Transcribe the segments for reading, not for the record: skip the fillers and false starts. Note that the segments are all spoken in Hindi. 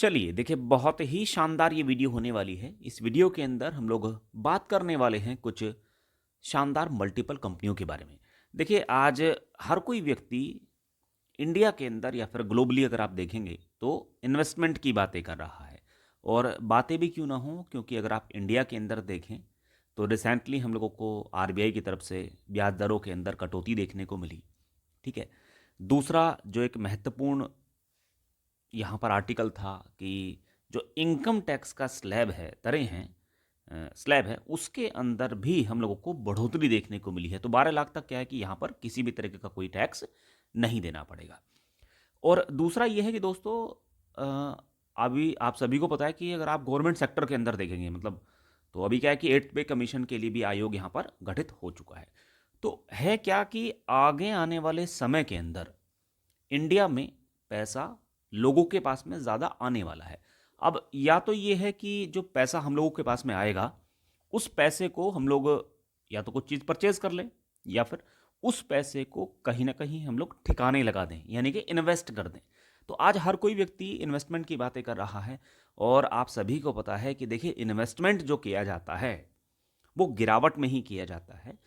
चलिए देखिए, बहुत ही शानदार ये वीडियो होने वाली है। इस वीडियो के अंदर हम लोग बात करने वाले हैं कुछ शानदार मल्टीपल कंपनियों के बारे में। देखिए, आज हर कोई व्यक्ति इंडिया के अंदर या फिर ग्लोबली अगर आप देखेंगे तो इन्वेस्टमेंट की बातें कर रहा है। और बातें भी क्यों ना हो, क्योंकि अगर आप इंडिया के अंदर देखें तो रिसेंटली हम लोगों को आरबीआई की तरफ से ब्याज दरों के अंदर कटौती देखने को मिली। ठीक है। दूसरा जो एक महत्वपूर्ण यहाँ पर आर्टिकल था कि जो इनकम टैक्स का स्लैब है, दरें हैं, स्लैब है, उसके अंदर भी हम लोगों को बढ़ोतरी देखने को मिली है। तो 12 लाख तक क्या है कि यहाँ पर किसी भी तरीके का कोई टैक्स नहीं देना पड़ेगा। और दूसरा ये है कि दोस्तों, अभी आप सभी को पता है कि अगर आप गवर्नमेंट सेक्टर के अंदर देखेंगे, मतलब तो अभी क्या है कि 8th पे कमीशन के लिए भी आयोग यहाँ पर गठित हो चुका है। तो है क्या कि आगे आने वाले समय के अंदर इंडिया में पैसा लोगों के पास में ज़्यादा आने वाला है। अब या तो ये है कि जो पैसा हम लोगों के पास में आएगा, उस पैसे को हम लोग या तो कुछ चीज़ परचेज कर लें, या फिर उस पैसे को कहीं ना कहीं हम लोग ठिकाने लगा दें, यानी कि इन्वेस्ट कर दें। तो आज हर कोई व्यक्ति इन्वेस्टमेंट की बातें कर रहा है। और आप सभी को पता है कि देखिए, इन्वेस्टमेंट जो किया जाता है वो गिरावट में ही किया जाता है,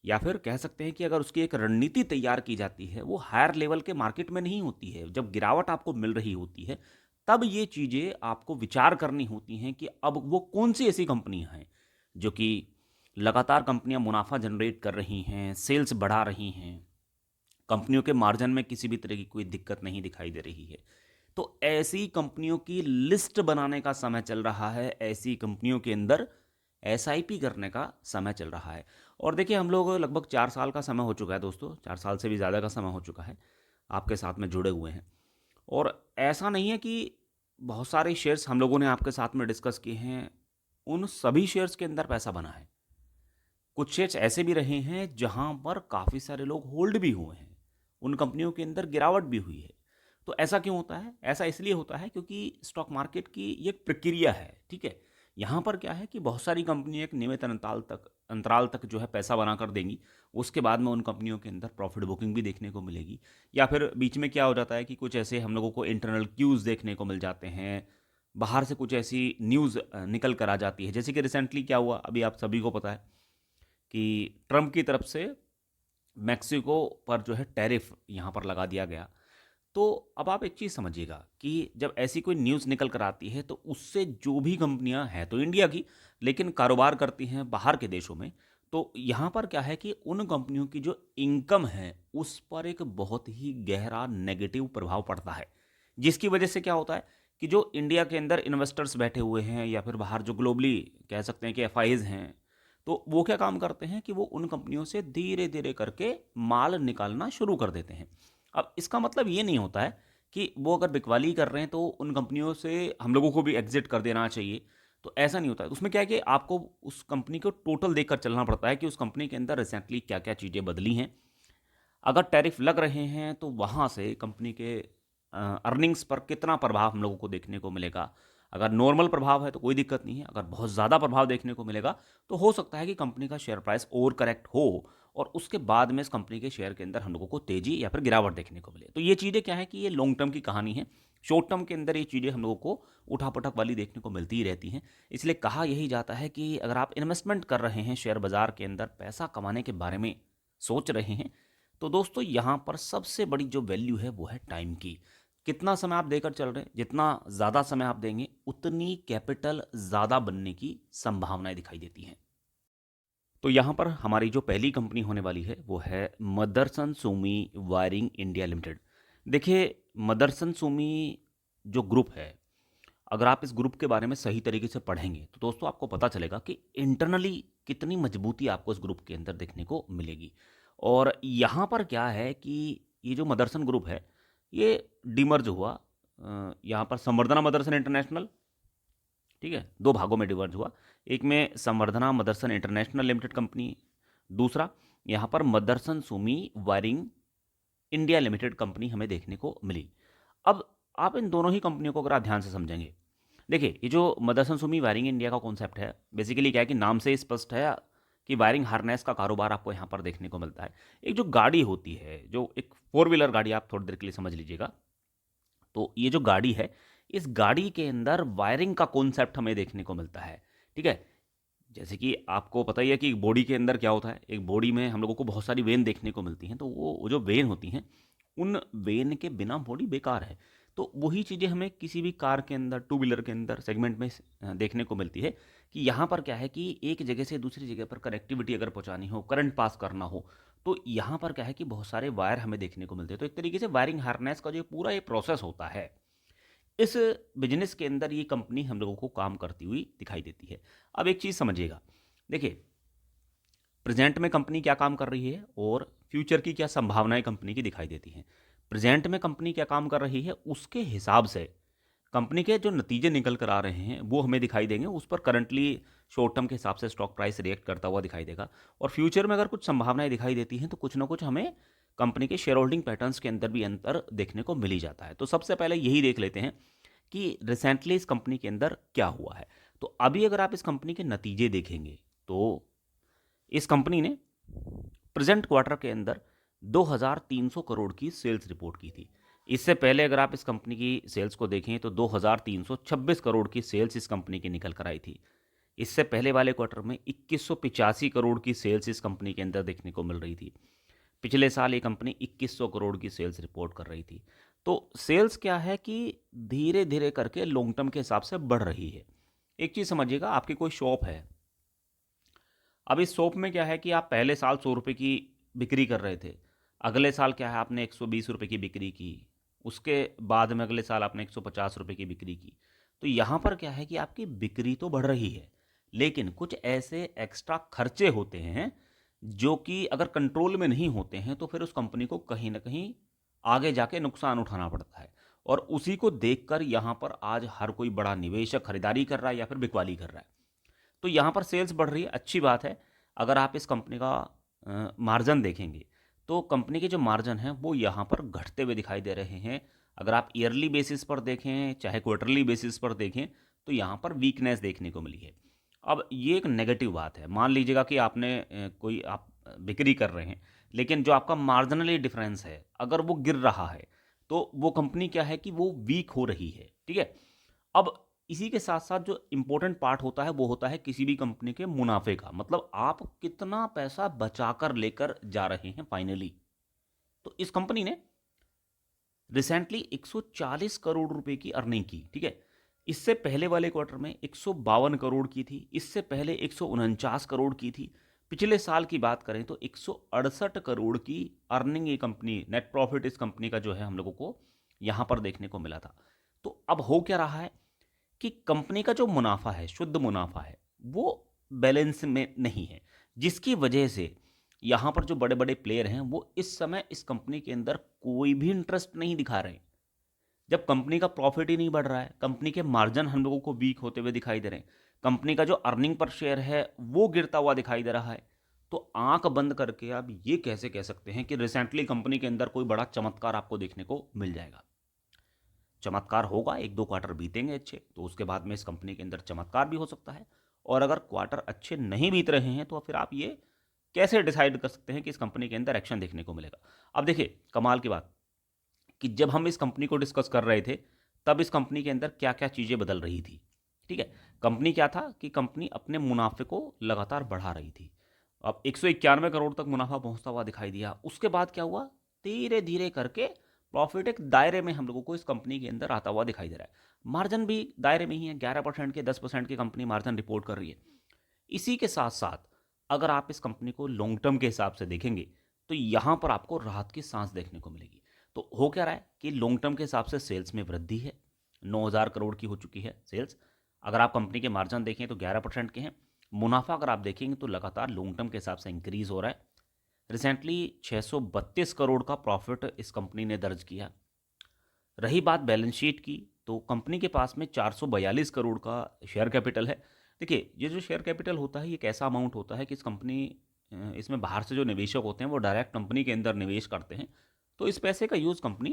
या फिर कह सकते हैं कि अगर उसकी एक रणनीति तैयार की जाती है, वो हायर लेवल के मार्केट में नहीं होती है। जब गिरावट आपको मिल रही होती है, तब ये चीज़ें आपको विचार करनी होती हैं कि अब वो कौन सी ऐसी कंपनियां हैं जो कि लगातार कंपनियां मुनाफा जनरेट कर रही हैं, सेल्स बढ़ा रही हैं, कंपनियों के मार्जिन में किसी भी तरह की कोई दिक्कत नहीं दिखाई दे रही है। तो ऐसी कंपनियों की लिस्ट बनाने का समय चल रहा है। ऐसी कंपनियों के अंदर एसआईपी करने का समय चल रहा है। और देखिए, हम लोग लगभग 4 साल का समय हो चुका है दोस्तों, 4 साल से भी ज़्यादा का समय हो चुका है आपके साथ में जुड़े हुए हैं। और ऐसा नहीं है कि बहुत सारे शेयर्स हम लोगों ने आपके साथ में डिस्कस किए हैं, उन सभी शेयर्स के अंदर पैसा बना है। कुछ शेयर्स ऐसे भी रहे हैं जहां पर काफ़ी सारे लोग होल्ड भी हुए हैं, उन कंपनियों के अंदर गिरावट भी हुई है। तो ऐसा क्यों होता है? ऐसा इसलिए होता है क्योंकि स्टॉक मार्केट की ये एक प्रक्रिया है। ठीक है। यहाँ पर क्या है कि बहुत सारी कंपनियां एक नियमित अंतराल तक जो है पैसा बना कर देंगी। उसके बाद में उन कंपनियों के अंदर प्रॉफिट बुकिंग भी देखने को मिलेगी। या फिर बीच में क्या हो जाता है कि कुछ ऐसे हम लोगों को इंटरनल क्यूज देखने को मिल जाते हैं, बाहर से कुछ ऐसी न्यूज़ निकल कर आ जाती है। जैसे कि रिसेंटली क्या हुआ, अभी आप सभी को पता है कि ट्रंप की तरफ से मैक्सिको पर जो है टैरिफ यहाँ पर लगा दिया गया। तो अब आप एक चीज़ समझिएगा कि जब ऐसी कोई न्यूज़ निकल कर आती है, तो उससे जो भी कंपनियां हैं तो इंडिया की, लेकिन कारोबार करती हैं बाहर के देशों में, तो यहाँ पर क्या है कि उन कंपनियों की जो इनकम है उस पर एक बहुत ही गहरा नेगेटिव प्रभाव पड़ता है। जिसकी वजह से क्या होता है कि जो इंडिया के अंदर इन्वेस्टर्स बैठे हुए हैं, या फिर बाहर जो ग्लोबली कह सकते हैं कि एफआईज हैं, तो वो क्या काम करते हैं कि वो उन कंपनियों से धीरे धीरे करके माल निकालना शुरू कर देते हैं। अब इसका मतलब ये नहीं होता है कि वो अगर बिकवाली कर रहे हैं तो उन कंपनियों से हम लोगों को भी एग्जिट कर देना चाहिए। तो ऐसा नहीं होता है। उसमें क्या है कि आपको उस कंपनी को टोटल देखकर चलना पड़ता है कि उस कंपनी के अंदर रिसेंटली क्या क्या चीज़ें बदली हैं। अगर टैरिफ लग रहे हैं तो वहाँ से कंपनी के अर्निंग्स पर कितना प्रभाव हम लोगों को देखने को मिलेगा। अगर नॉर्मल प्रभाव है तो कोई दिक्कत नहीं है, अगर बहुत ज़्यादा प्रभाव देखने को मिलेगा तो हो सकता है कि कंपनी का शेयर प्राइस ओवर करेक्ट हो, और उसके बाद में इस कंपनी के शेयर के अंदर हम लोगों को तेजी या फिर गिरावट देखने को मिले। तो ये चीज़ें क्या है कि ये लॉन्ग टर्म की कहानी है। शॉर्ट टर्म के अंदर ये चीज़ें हम लोगों को उठापटक वाली देखने को मिलती ही रहती हैं। इसलिए कहा यही जाता है कि अगर आप इन्वेस्टमेंट कर रहे हैं, शेयर बाजार के अंदर पैसा कमाने के बारे में सोच रहे हैं, तो दोस्तों यहाँ पर सबसे बड़ी जो वैल्यू है वो है टाइम की। कितना समय आप देकर चल रहे हैं, जितना ज़्यादा समय आप देंगे उतनी कैपिटल ज़्यादा बनने की संभावनाएं दिखाई देती हैं। तो यहाँ पर हमारी जो पहली कंपनी होने वाली है वो है Motherson Sumi Wiring India Limited. देखिए, मदरसन सुमी जो ग्रुप है, अगर आप इस ग्रुप के बारे में सही तरीके से पढ़ेंगे तो दोस्तों आपको पता चलेगा कि इंटरनली कितनी मजबूती आपको इस ग्रुप के अंदर देखने को मिलेगी। और यहाँ पर क्या है कि ये जो मदरसन ग्रुप है, ये डिमर्ज हुआ। यहाँ पर संवर्धना मदरसन इंटरनेशनल, ठीक है, दो भागों में डिमर्ज हुआ। एक में Samvardhana Motherson International Limited company, दूसरा यहाँ पर Motherson Sumi Wiring India Limited company हमें देखने को मिली। अब आप इन दोनों ही कंपनियों को अगर आप ध्यान से समझेंगे, देखिए ये जो मदरसन सुमी वायरिंग इंडिया का कॉन्सेप्ट है, बेसिकली क्या है कि नाम से ही स्पष्ट है कि वायरिंग हार्नेस का कारोबार आपको यहाँ पर देखने को मिलता है। एक जो गाड़ी होती है, जो एक फोर व्हीलर गाड़ी, आप थोड़ी देर के लिए समझ लीजिएगा। तो ये जो गाड़ी है, इस गाड़ी के अंदर वायरिंग का कॉन्सेप्ट हमें देखने को मिलता है। ठीक है, जैसे कि आपको पता ही है कि बॉडी के अंदर क्या होता है, एक बॉडी में हम लोगों को बहुत सारी वेन देखने को मिलती हैं, तो वो जो वेन होती हैं, उन वेन के बिना बॉडी बेकार है। तो वही चीज़ें हमें किसी भी कार के अंदर, टू व्हीलर के अंदर सेगमेंट में देखने को मिलती है कि यहाँ पर क्या है कि एक जगह से दूसरी जगह पर कनेक्टिविटी अगर पहुँचानी हो, करंट पास करना हो, तो यहाँ पर क्या है कि बहुत सारे वायर हमें देखने को मिलते हैं। तो एक तरीके से वायरिंग हार्नेस का जो पूरा ये प्रोसेस होता है, इस बिजनेस के अंदर ये कंपनी हम लोगों को काम करती हुई दिखाई देती है। अब एक चीज़ समझिएगा, देखिए प्रेजेंट में कंपनी क्या काम कर रही है और फ्यूचर की क्या संभावनाएं कंपनी की दिखाई देती हैं। प्रेजेंट में कंपनी क्या काम कर रही है, उसके हिसाब से कंपनी के जो नतीजे निकल कर आ रहे हैं वो हमें दिखाई देंगे। उस पर करंटली शॉर्ट टर्म के हिसाब से स्टॉक प्राइस रिएक्ट करता हुआ दिखाई देगा। और फ्यूचर में अगर कुछ संभावनाएं दिखाई देती हैं तो कुछ ना कुछ हमें कंपनी के शेयर होल्डिंग पैटर्न्स के अंदर भी अंतर देखने को मिल ही जाता है। तो सबसे पहले यही देख लेते हैं कि रिसेंटली इस कंपनी के अंदर क्या हुआ है। तो अभी अगर आप इस कंपनी के नतीजे देखेंगे तो इस कंपनी ने प्रेजेंट क्वार्टर के अंदर 2300 करोड़ की सेल्स रिपोर्ट की थी। इससे पहले अगर आप इस कंपनी की सेल्स को देखें तो 2326 करोड़ की सेल्स इस कंपनी की निकल कर आई थी। इससे पहले वाले क्वार्टर में 2185 करोड़ की सेल्स इस कंपनी के अंदर देखने को मिल रही थी। पिछले साल ये कंपनी 2100 करोड़ की सेल्स रिपोर्ट कर रही थी। तो सेल्स क्या है कि धीरे धीरे करके लॉन्ग टर्म के हिसाब से बढ़ रही है। एक चीज़ समझिएगा, आपकी कोई शॉप है, अब इस शॉप में क्या है कि आप पहले साल 100 रुपये की बिक्री कर रहे थे, अगले साल क्या है आपने 120 रुपये की बिक्री की, उसके बाद में अगले साल आपने 150 रुपये की बिक्री की। तो यहाँ पर क्या है कि आपकी बिक्री तो बढ़ रही है, लेकिन कुछ ऐसे एक्स्ट्रा खर्चे होते हैं जो कि अगर कंट्रोल में नहीं होते हैं तो फिर उस कंपनी को कहीं ना कहीं आगे जाके नुकसान उठाना पड़ता है। और उसी को देखकर यहाँ पर आज हर कोई बड़ा निवेशक खरीदारी कर रहा है या फिर बिकवाली कर रहा है। तो यहाँ पर सेल्स बढ़ रही है, अच्छी बात है। अगर आप इस कंपनी का मार्जिन देखेंगे तो कंपनी के जो मार्जिन हैं वो यहाँ पर घटते हुए दिखाई दे रहे हैं। अगर आप ईयरली बेसिस पर देखें चाहे क्वार्टरली बेसिस पर देखें तो यहाँ पर वीकनेस देखने को मिली है। अब ये एक नेगेटिव बात है। मान लीजिएगा कि आपने कोई आप बिक्री कर रहे हैं, लेकिन जो आपका मार्जिनली डिफरेंस है अगर वो गिर रहा है तो वो कंपनी क्या है कि वो वीक हो रही है। ठीक है, अब इसी के साथ साथ जो इम्पोर्टेंट पार्ट होता है वो होता है किसी भी कंपनी के मुनाफे का, मतलब आप कितना पैसा बचाकर लेकर जा रहे हैं फाइनली। तो इस कंपनी ने रिसेंटली 140 करोड़ रुपए की अर्निंग की। ठीक है, इससे पहले वाले क्वार्टर में 152 करोड़ की थी, इससे पहले 149 करोड़ की थी। पिछले साल की बात करें तो 168 करोड़ की अर्निंग ये कंपनी, नेट प्रॉफिट इस कंपनी का जो है हम लोगों को यहाँ पर देखने को मिला था। तो अब हो क्या रहा है कि कंपनी का जो मुनाफा है, शुद्ध मुनाफा है, वो बैलेंस में नहीं है, जिसकी वजह से यहाँ पर जो बड़े बड़े प्लेयर हैं वो इस समय इस कंपनी के अंदर कोई भी इंटरेस्ट नहीं दिखा रहे हैं। जब कंपनी का प्रॉफिट ही नहीं बढ़ रहा है, कंपनी के मार्जिन हम लोगों को वीक होते हुए दिखाई दे रहे हैं, कंपनी का जो अर्निंग पर शेयर है वो गिरता हुआ दिखाई दे रहा है, तो आंख बंद करके आप ये कैसे कह सकते हैं कि रिसेंटली कंपनी के अंदर कोई बड़ा चमत्कार आपको देखने को मिल जाएगा। चमत्कार होगा, एक दो क्वार्टर बीतेंगे अच्छे तो उसके बाद में इस कंपनी के अंदर चमत्कार भी हो सकता है। और अगर क्वार्टर अच्छे नहीं बीत रहे हैं तो फिर आप ये कैसे डिसाइड कर सकते हैं कि इस कंपनी के अंदर एक्शन देखने को मिलेगा। अब देखिए कमाल की बात कि जब हम इस कंपनी को डिस्कस कर रहे थे तब इस कंपनी के अंदर क्या क्या चीज़ें बदल रही थी। ठीक है, कंपनी क्या था कि कंपनी अपने मुनाफे को लगातार बढ़ा रही थी। अब 191 करोड़ तक मुनाफा पहुंचता हुआ दिखाई दिया। उसके बाद क्या हुआ, धीरे धीरे करके प्रॉफिट एक दायरे में हम लोगों को इस कंपनी के अंदर आता हुआ दिखाई दे रहा है। मार्जिन भी दायरे में ही है, 11% के 10% की कंपनी मार्जिन रिपोर्ट कर रही है। इसी के साथ साथ अगर आप इस कंपनी को लॉन्ग टर्म के हिसाब से देखेंगे तो यहाँ पर आपको राहत की सांस देखने को मिलेगी। तो हो क्या रहा है कि लॉन्ग टर्म के हिसाब से सेल्स में वृद्धि है, 9000 करोड़ की हो चुकी है सेल्स। अगर आप कंपनी के मार्जिन देखें तो 11% के हैं। मुनाफा अगर आप देखेंगे तो लगातार लॉन्ग टर्म के हिसाब से इंक्रीज हो रहा है। रिसेंटली 632 करोड़ का प्रॉफिट इस कंपनी ने दर्ज किया। रही बात बैलेंस शीट की तो कंपनी के पास में 442 करोड़ का शेयर कैपिटल है। देखिए ये जो शेयर कैपिटल होता है ये एक ऐसा अमाउंट होता है कि इस कंपनी इसमें बाहर से जो निवेशक होते हैं वो डायरेक्ट कंपनी के अंदर निवेश करते हैं। तो इस पैसे का यूज़ कंपनी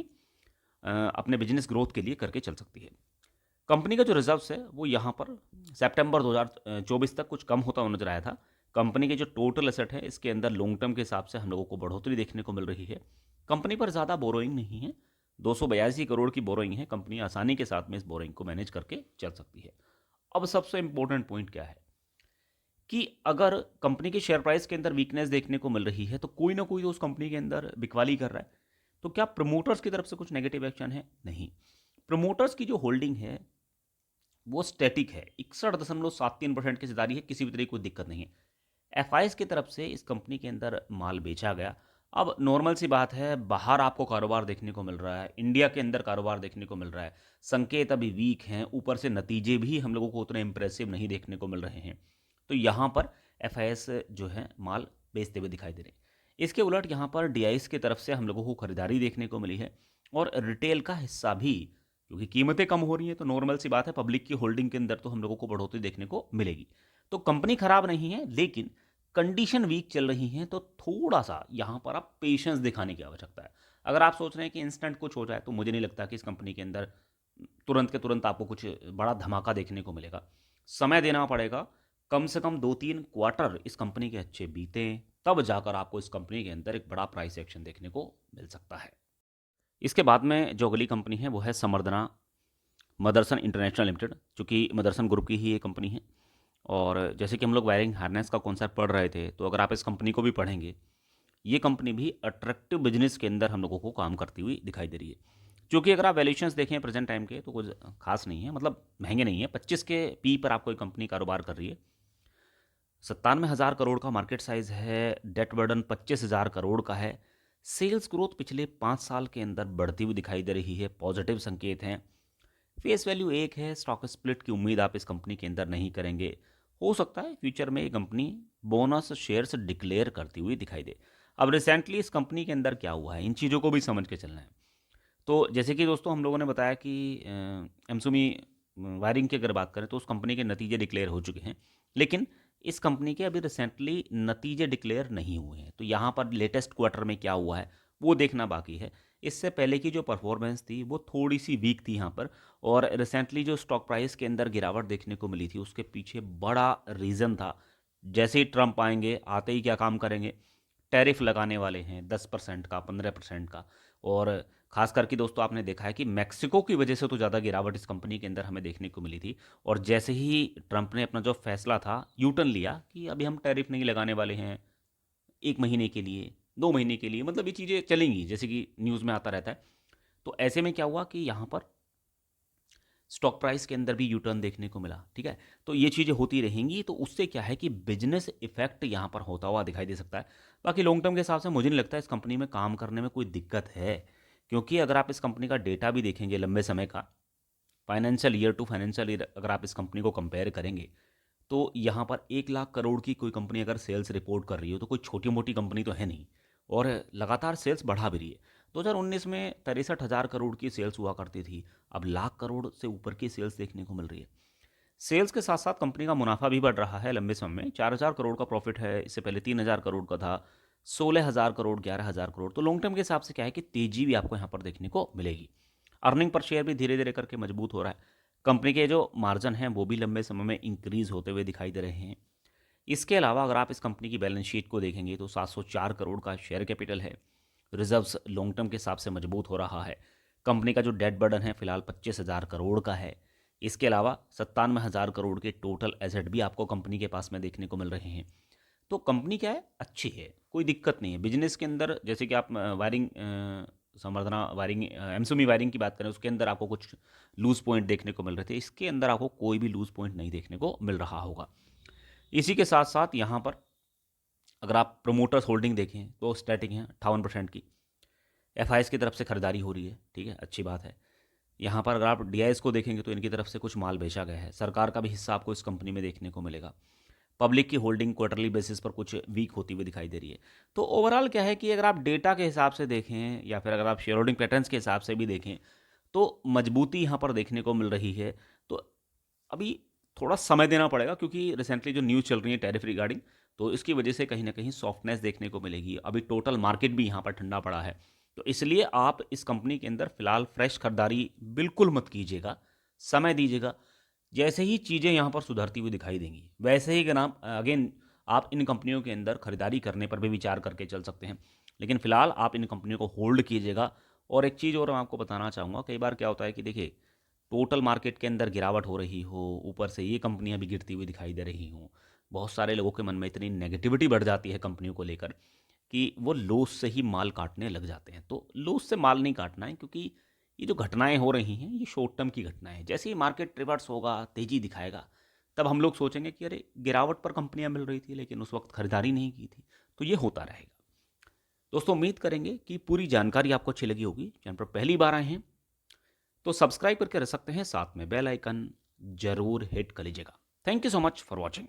अपने बिजनेस ग्रोथ के लिए करके चल सकती है। कंपनी का जो रिजर्व्स है वो यहाँ पर सितंबर 2024 तक कुछ कम होता हुआ नजर आया था। कंपनी के जो टोटल एसेट है इसके अंदर लॉन्ग टर्म के हिसाब से हम लोगों को बढ़ोतरी देखने को मिल रही है। कंपनी पर ज़्यादा बोरोइंग नहीं है, 282 करोड़ की बोरोइंग है, कंपनी आसानी के साथ में इस बोरोइंग को मैनेज करके चल सकती है। अब सबसे इंपॉर्टेंट पॉइंट क्या है कि अगर कंपनी के शेयर प्राइस के अंदर वीकनेस देखने को मिल रही है तो कोई ना कोई तो उस कंपनी के अंदर बिकवाली कर रहा है। तो क्या प्रमोटर्स की तरफ से कुछ नेगेटिव एक्शन है? नहीं। प्रमोटर्स की जो होल्डिंग है वो स्टैटिक है, 61.73% की हिस्सेदारी है, किसी भी तरह की कोई दिक्कत नहीं है। एफआईएस की तरफ से इस कंपनी के अंदर माल बेचा गया। अब नॉर्मल सी बात है, बाहर आपको कारोबार देखने को मिल रहा है, इंडिया के अंदर कारोबार देखने को मिल रहा है, संकेत अभी वीक हैं, ऊपर से नतीजे भी हम लोगों को उतने इंप्रेसिव नहीं देखने को मिल रहे हैं। तो यहाँ पर एफआईएस जो है माल बेचते हुए दिखाई दे रहे हैं। इसके उलट यहाँ पर डीआईएस की तरफ से हम लोगों को खरीदारी देखने को मिली है और रिटेल का हिस्सा भी, क्योंकि कीमतें कम हो रही हैं तो नॉर्मल सी बात है, पब्लिक की होल्डिंग के अंदर तो हम लोगों को बढ़ोतरी देखने को मिलेगी। तो कंपनी खराब नहीं है, लेकिन कंडीशन वीक चल रही हैं, तो थोड़ा सा यहाँ पर आप पेशेंस दिखाने की आवश्यकता है। अगर आप सोच रहे हैं कि इंस्टेंट कुछ हो जाए तो मुझे नहीं लगता कि इस कंपनी के अंदर तुरंत के तुरंत आपको कुछ बड़ा धमाका देखने को मिलेगा। समय देना पड़ेगा, कम से कम 2-3 क्वार्टर इस कंपनी के अच्छे बीते, तब जाकर आपको इस कंपनी के अंदर एक बड़ा प्राइस एक्शन देखने को मिल सकता है। इसके बाद में जो अगली कंपनी है वो है समर्दना मदरसन इंटरनेशनल लिमिटेड, चूँकि मदरसन ग्रुप की ही ये कंपनी है। और जैसे कि हम लोग वायरिंग हार्नेस का कॉन्सेप्ट पढ़ रहे थे, तो अगर आप इस कंपनी को भी पढ़ेंगे, ये कंपनी भी अट्रैक्टिव बिजनेस के अंदर हम लोगों को काम करती हुई दिखाई दे रही है। क्योंकि अगर आप वैल्यूशंस देखें प्रेजेंट टाइम के, तो कुछ खास नहीं है, मतलब महंगे नहीं है। 25 के पी पर आपको एक कंपनी कारोबार कर रही है। 97,000 करोड़ का मार्केट साइज है, डेट बर्डन 25,000 करोड़ का है। सेल्स ग्रोथ पिछले 5 साल के अंदर बढ़ती हुई दिखाई दे रही है, पॉजिटिव संकेत हैं। फेस वैल्यू 1 है, स्टॉक स्प्लिट की उम्मीद आप इस कंपनी के अंदर नहीं करेंगे। हो सकता है फ्यूचर में ये कंपनी बोनस शेयर्स डिक्लेयर करती हुई दिखाई दे। अब रिसेंटली इस कंपनी के अंदर क्या हुआ है, इन चीज़ों को भी समझ के चलना है। तो जैसे कि दोस्तों हम लोगों ने बताया कि एमसुमी वायरिंग की अगर बात करें तो उस कंपनी के नतीजे डिक्लेयर हो चुके हैं, लेकिन इस कंपनी के अभी रिसेंटली नतीजे डिक्लेयर नहीं हुए हैं। तो यहाँ पर लेटेस्ट क्वार्टर में क्या हुआ है वो देखना बाकी है। इससे पहले की जो परफॉर्मेंस थी वो थोड़ी सी वीक थी यहाँ पर, और रिसेंटली जो स्टॉक प्राइस के अंदर गिरावट देखने को मिली थी उसके पीछे बड़ा रीज़न था, जैसे ही ट्रंप आएंगे, आते ही क्या काम करेंगे, टैरिफ लगाने वाले हैं 10% का, 15% का। और खास करके दोस्तों आपने देखा है कि मैक्सिको की वजह से तो ज़्यादा गिरावट इस कंपनी के अंदर हमें देखने को मिली थी। और जैसे ही ट्रंप ने अपना जो फैसला था यूटर्न लिया कि अभी हम टैरिफ नहीं लगाने वाले हैं, 1 महीने के लिए, 2 महीने के लिए, मतलब ये चीज़ें चलेंगी जैसे कि न्यूज़ में आता रहता है। तो ऐसे में क्या हुआ कि यहाँ पर स्टॉक प्राइस के अंदर भी यू टर्न देखने को मिला। ठीक है, तो ये चीज़ें होती रहेंगी, तो उससे क्या है कि बिजनेस इफेक्ट यहाँ पर होता हुआ दिखाई दे सकता है। बाकी लॉन्ग टर्म के हिसाब से मुझे नहीं लगता इस कंपनी में काम करने में कोई दिक्कत है, क्योंकि अगर आप इस कंपनी का डेटा भी देखेंगे लंबे समय का, financial year to financial year अगर आप इस कंपनी को कंपेयर करेंगे, तो यहाँ पर 1 लाख करोड़ की कोई कंपनी अगर सेल्स रिपोर्ट कर रही हो तो कोई छोटी मोटी कंपनी तो है नहीं, और लगातार सेल्स बढ़ा भी रही है। 2019 में 63,000 करोड़ की सेल्स हुआ करती थी, अब लाख करोड़ से ऊपर की सेल्स देखने को मिल रही है। सेल्स के साथ साथ कंपनी का मुनाफा भी बढ़ रहा है लंबे समय में, 4,000 करोड़ का प्रॉफिट है, इससे पहले 3,000 करोड़ का था, 16,000 करोड़, 11,000 करोड़। तो लॉन्ग टर्म के हिसाब से क्या है कि तेजी भी आपको यहाँ पर देखने को मिलेगी। अर्निंग पर शेयर भी धीरे धीरे करके मजबूत हो रहा है। कंपनी के जो मार्जिन हैं वो भी लंबे समय में इंक्रीज होते हुए दिखाई दे रहे हैं। इसके अलावा अगर आप इस कंपनी की बैलेंस शीट को देखेंगे तो 704 करोड़ का शेयर कैपिटल है। रिजर्व्स लॉन्ग टर्म के हिसाब से मजबूत हो रहा है। कंपनी का जो डेट बर्डन है फिलहाल 25,000 करोड़ का है। इसके अलावा 97,000 करोड़ के टोटल एसेट भी आपको कंपनी के पास में देखने को मिल रहे हैं। तो कंपनी क्या है, अच्छी है, कोई दिक्कत नहीं है बिजनेस के अंदर। जैसे कि आप वायरिंग संवर्धना वायरिंग एमसुमी वायरिंग की बात करें, उसके अंदर आपको कुछ लूज पॉइंट देखने को मिल रहे थे, इसके अंदर आपको कोई भी लूज पॉइंट नहीं देखने को मिल रहा होगा। इसी के साथ साथ यहाँ पर अगर आप प्रोमोटर्स होल्डिंग देखें तो स्टैटिक है 58% की, एफआईएस की तरफ से खरीदारी हो रही है। ठीक है, अच्छी बात है। यहाँ पर अगर आप डीआईएस को देखेंगे तो इनकी तरफ से कुछ माल बेचा गया है, सरकार का भी हिस्सा आपको इस कंपनी में देखने को मिलेगा। पब्लिक की होल्डिंग क्वार्टरली बेसिस पर कुछ वीक होती हुई दिखाई दे रही है। तो ओवरऑल क्या है कि अगर आप डेटा के हिसाब से देखें या फिर अगर आप शेयर होल्डिंग पैटर्न्स के हिसाब से भी देखें, तो मजबूती यहाँ पर देखने को मिल रही है। तो अभी थोड़ा समय देना पड़ेगा, क्योंकि रिसेंटली जो न्यूज़ चल रही है टैरिफ रिगार्डिंग, तो इसकी वजह से कहीं ना कहीं सॉफ्टनेस देखने को मिलेगी। अभी टोटल मार्केट भी यहाँ पर ठंडा पड़ा है, तो इसलिए आप इस कंपनी के अंदर फिलहाल फ्रेश खरीदारी बिल्कुल मत कीजिएगा, समय दीजिएगा। जैसे ही चीज़ें यहाँ पर सुधरती हुई दिखाई देंगी वैसे ही अगर आप अगेन आप इन कंपनियों के अंदर खरीदारी करने पर भी विचार करके चल सकते हैं। लेकिन फिलहाल आप इन कंपनियों को होल्ड कीजिएगा और एक चीज़ और मैं आपको बताना चाहूँगा, कई बार क्या होता है कि देखिए टोटल मार्केट के अंदर गिरावट हो रही हो, ऊपर से ये कंपनियां भी गिरती हुई दिखाई दे रही हों, बहुत सारे लोगों के मन में इतनी नेगेटिविटी बढ़ जाती है कंपनियों को लेकर कि वो लॉस से ही माल काटने लग जाते हैं। तो लॉस से माल नहीं काटना है, क्योंकि ये जो घटनाएं हो रही हैं ये शॉर्ट टर्म की घटनाएं हैं। जैसे ही मार्केट रिवर्स होगा, तेजी दिखाएगा, तब हम लोग सोचेंगे कि अरे गिरावट पर कंपनियां मिल रही थी लेकिन उस वक्त खरीदारी नहीं की थी। तो ये होता रहेगा। दोस्तों उम्मीद करेंगे कि पूरी जानकारी आपको अच्छी लगी होगी। चैनल पर पहली बार आए हैं तो सब्सक्राइब करके रख सकते हैं, साथ में बेल आइकन जरूर हिट कर लीजिएगा। Thank you so much for watching.